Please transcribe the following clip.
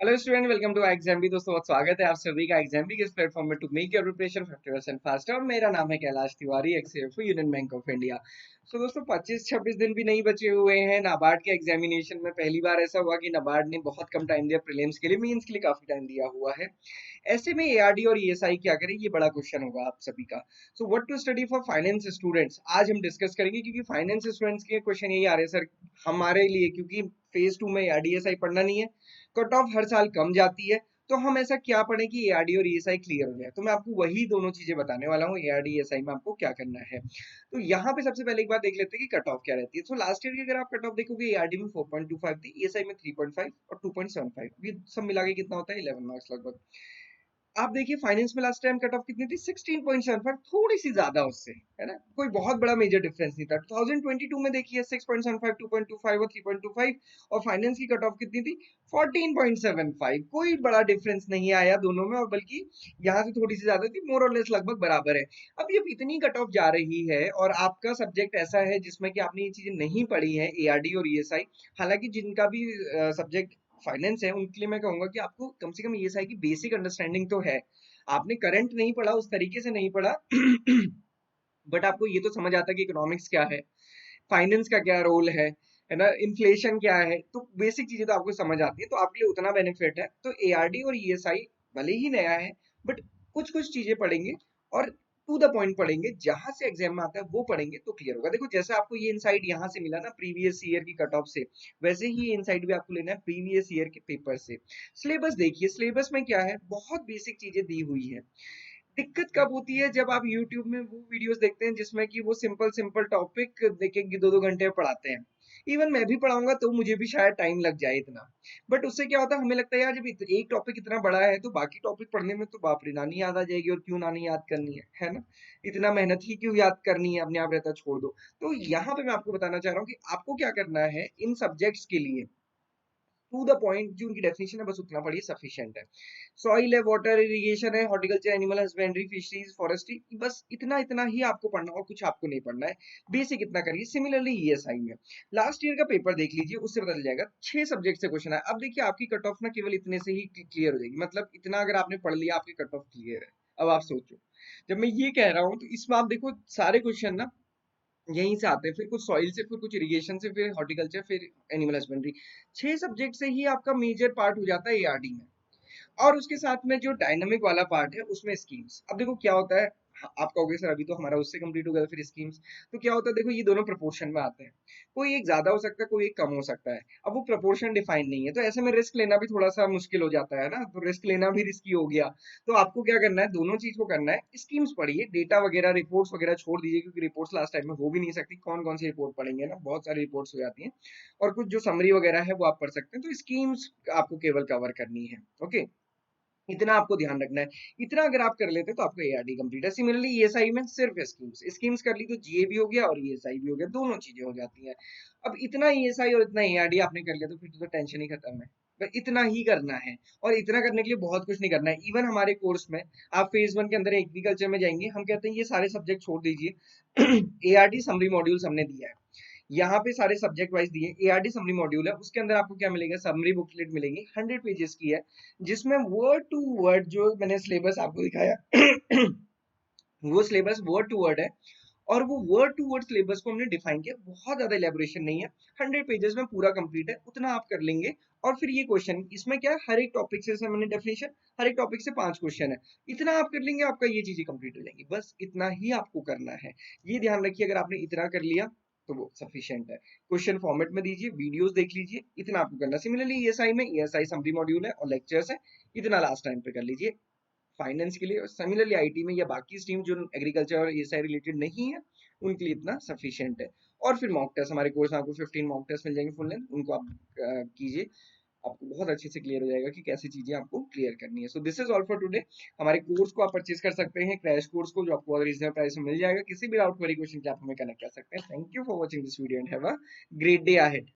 Hello student, welcome to Exambee. दोस्तों बहुत स्वागत है आप सभी का एग्जाम्बी के इस प्लेटफॉर्म में to make your preparation 50% faster. और मेरा नाम है Kailash Tiwari, ex Union Bank of India. So दोस्तों 25-26 दिन भी नहीं बचे हुए हैं नाबार्ड के एग्जामिनेशन में। पहली बार ऐसा हुआ कि नाबार्ड ने बहुत कम टाइम दिया प्रीलिम्स के लिए, मेंस के लिए काफी टाइम दिया हुआ है। ऐसे में एआरडी और ईएसआई क्या करें, ये बड़ा क्वेश्चन होगा आप सभी का। So what to study for finance students आज हम डिस्कस करेंगे, क्योंकि फाइनेंस स्टूडेंट्स के क्वेश्चन यही आ रहे हैं सर हमारे लिए, क्योंकि फेज 2 में एआरडी ईएसआई पढ़ना नहीं है, कट ऑफ हर साल कम जाती है। तो हम ऐसा क्या पढ़ें कि एआरडी और ईएसआई क्लियर हो जाए। तो मैं आपको वही दोनों चीजें बताने वाला हूँ, एआरडी ईएसआई में आपको क्या करना है। तो यहाँ पे सबसे पहले एक बात देख लेते हैं कि कट ऑफ क्या रहती है। तो लास्ट ईयर की अगर आप कट ऑफ देखोगे, एआरडी में 4.25 थी, ईएसआई में 3.5 और 2.75, ये सब मिला के कितना होता है 11 मार्क्स लगभग। आप देखिए फाइनेंस में लास्ट टाइम कट ऑफ कितनी थी, 16.75, थोड़ी सी ज्यादा उससे, है ना, कोई बहुत बड़ा मेजर डिफरेंस नहीं था। 2022 में देखिए 6.75, 2.25 और 3.25, और फाइनेंस की कट ऑफ कितनी थी, 14.75। कोई बड़ा डिफरेंस नहीं आया दोनों में, और बल्कि यहाँ से थोड़ी सी ज्यादा थी, मोर और लेस लगभग बराबर है। अब ये इतनी कट ऑफ जा रही है और आपका सब्जेक्ट ऐसा है जिसमें कि आपने ये चीजें नहीं पढ़ी है, एआरडी और ईएसआई। हालांकि जिनका भी सब्जेक्ट फाइनेंस है उनके लिए मैं कहूंगा कि आपको कम से कम ईएसआई की बेसिक अंडरस्टैंडिंग तो है। आपने करंट नहीं पढ़ा, उस तरीके से नहीं पढ़ा बट आपको ये तो समझ आता है कि इकोनॉमिक्स क्या है, फाइनेंस का क्या रोल है ना, इन्फ्लेशन क्या है, तो बेसिक चीजें तो आपको समझ आती है, तो आपके लिए उतना बेनिफिट है। तो एआरडी और ईएसआई भले ही नया है, बट कुछ कुछ चीजें पढ़ेंगे और टू द पॉइंट पढ़ेंगे, जहां से एग्जाम में आता है वो पढ़ेंगे तो क्लियर होगा। देखो जैसे आपको ये इनसाइट यहाँ से मिला ना प्रीवियस ईयर की कट ऑफ से, वैसे ही ये इनसाइट भी आपको लेना है प्रीवियस ईयर के पेपर से। सिलेबस देखिए, सिलेबस में क्या है, बहुत बेसिक चीजें दी हुई है। दिक्कत कब होती है, जब आप YouTube में वो वीडियोस देखते हैं जिसमें कि वो सिंपल सिंपल टॉपिक देखेंगे 2-2 घंटे में पढ़ाते हैं। इवन मैं भी पढ़ाऊंगा तो मुझे भी शायद टाइम लग जाए इतना। बट उससे क्या होता है, हमें लगता है यार जब एक टॉपिक इतना बड़ा है तो बाकी टॉपिक पढ़ने में तो बाप रे नानी याद आ जाएगी, और क्यों नानी याद करनी है ना, इतना मेहनत ही क्यों याद करनी है, अपने आप रहता छोड़ दो। तो यहाँ पे मैं आपको बताना चाह रहा हूँ कि आपको क्या करना है इन सब्जेक्ट्स के लिए, टू द पॉइंट जो उनकी डेफिनेशन है बस उतना पढ़िए, सफिशिएंट है। सॉइल है, वाटर, इरिगेशन है, horticulture, animal husbandry, fisheries, forestry, बस इतना इतना ही आपको पढ़ना और कुछ आपको नहीं पढ़ना है। बेसिक इतना करिए। सिमिलरली ईएसआई में लास्ट ईयर का पेपर देख लीजिए, उससे पता चल जाएगा 6 सब्जेक्ट से क्वेश्चन है। अब देखिए आपकी कट ऑफ ना केवल इतने से ही क्लियर हो जाएगी, मतलब इतना अगर आपने पढ़ लिया आपकी कट ऑफ क्लियर है। अब आप सोचो, जब मैं ये कह रहा हूँ तो इसमें आप देखो सारे क्वेश्चन ना यहीं से आते हैं, फिर कुछ सॉइल से, फिर कुछ इरिगेशन से, फिर हॉर्टिकल्चर, फिर एनिमल हस्बेंड्री। 6 सब्जेक्ट से ही आपका मेजर पार्ट हो जाता है एआरडी में। और उसके साथ में जो डायनामिक वाला पार्ट है उसमें स्कीम्स। अब देखो क्या होता है, आप कहोगे सर अभी तो हमारा उससे कंप्लीट हो गया फिर स्कीम्स। तो क्या होता है, देखो ये दोनों प्रोपोर्शन में आते हैं, कोई एक ज्यादा हो सकता है, कोई एक कम हो सकता है। अब वो प्रोपोर्शन डिफाइन नहीं है, तो ऐसे में रिस्क लेना भी थोड़ा सा मुश्किल हो जाता है ना, तो रिस्क लेना भी रिस्की हो गया। तो आपको क्या करना है, दोनों चीज को करना है। स्कीम्स पढ़िए, डेटा वगैरह रिपोर्ट्स वगैरह छोड़ दीजिए, क्योंकि रिपोर्ट्स लास्ट टाइम में हो भी नहीं सकती। कौन कौन सी रिपोर्ट पढ़ेंगे ना, बहुत सारी रिपोर्ट्स हो जाती हैं। और कुछ जो समरी वगैरह है वो आप पढ़ सकते हैं। तो स्कीम्स आपको केवल कवर करनी है, ओके, इतना आपको ध्यान रखना है। इतना अगर आप कर लेते तो आपका एआरडी कंप्लीट है। सिमिलरली ईएसआई में सिर्फ स्कीम्स स्कीम्स कर ली तो जीए भी हो गया और ईएसआई भी हो गया, दोनों चीजें हो जाती हैं। अब इतना ईएसआई और इतना एआरडी आपने कर लिया तो फिर तो टेंशन ही खत्म है। बस इतना ही करना है, और इतना करने के लिए बहुत कुछ नहीं करना है। इवन हमारे कोर्स में आप फेज 1 के अंदर एग्रीकल्चर में जाएंगे, हम कहते हैं ये सारे सब्जेक्ट छोड़ दीजिए एआरडी समरी मॉड्यूल्स हमने दिया है, यहाँ पे सारे सब्जेक्ट वाइज दिए। एआरडी समरी मॉड्यूल है, उसके अंदर आपको क्या मिलेगा, समरी बुकलेट मिलेगी 100 पेजेस की है, जिसमें वर्ड टू वर्ड जो मैंने सिलेबस आपको दिखाया वो सिलेबस वर्ड टू वर्ड है। और वो वर्ड टू वर्ड सिलेबस को हमने डिफाइन किया, बहुत ज्यादा इलेबोरेशन नहीं है, 100 पेजेस में पूरा कंप्लीट है, उतना आप कर लेंगे। और फिर ये क्वेश्चन इसमें क्या है, हर एक टॉपिक से मैंने डेफिनेशन, हर एक टॉपिक से 5 क्वेश्चन है, इतना आप कर लेंगे, आपका ये चीजें कंप्लीट हो जाएंगी। बस इतना ही आपको करना है, ये ध्यान रखिए। अगर आपने इतना कर लिया तो वो सफिशिएंट है। क्वेश्चन फॉर्मेट में दीजिए, वीडियोस देख लीजिए, इतना आपको करना। सिमिलरली ईएसआई में ईएसआई समरी मॉड्यूल है और लेक्चर्स है, इतना लास्ट टाइम पे कर लीजिए। फाइनेंस के लिए सिमिलरली आईटी में या बाकी स्ट्रीम जो एग्रीकल्चर और एएसआई रिलेटेड नहीं है उनके लिए इतना सफिशिएंट है। और फिर मॉक टेस्ट, हमारे कोर्स में आपको 15 मॉक टेस्ट मिल जाएंगे फुल लेंथ, उनको आप कीजिए, आपको बहुत अच्छे से क्लियर हो जाएगा कि कैसी चीजें आपको क्लियर करनी है। So this is all for today. हमारे कोर्स को आप परचेज कर सकते हैं, क्रैश कोर्स को, जो आपको रीजनेबल प्राइस में मिल जाएगा। किसी भी डाउट क्वेरी क्वेश्चन के आप हमें कनेक्ट कर सकते हैं। Thank you for watching this video and have a great day ahead.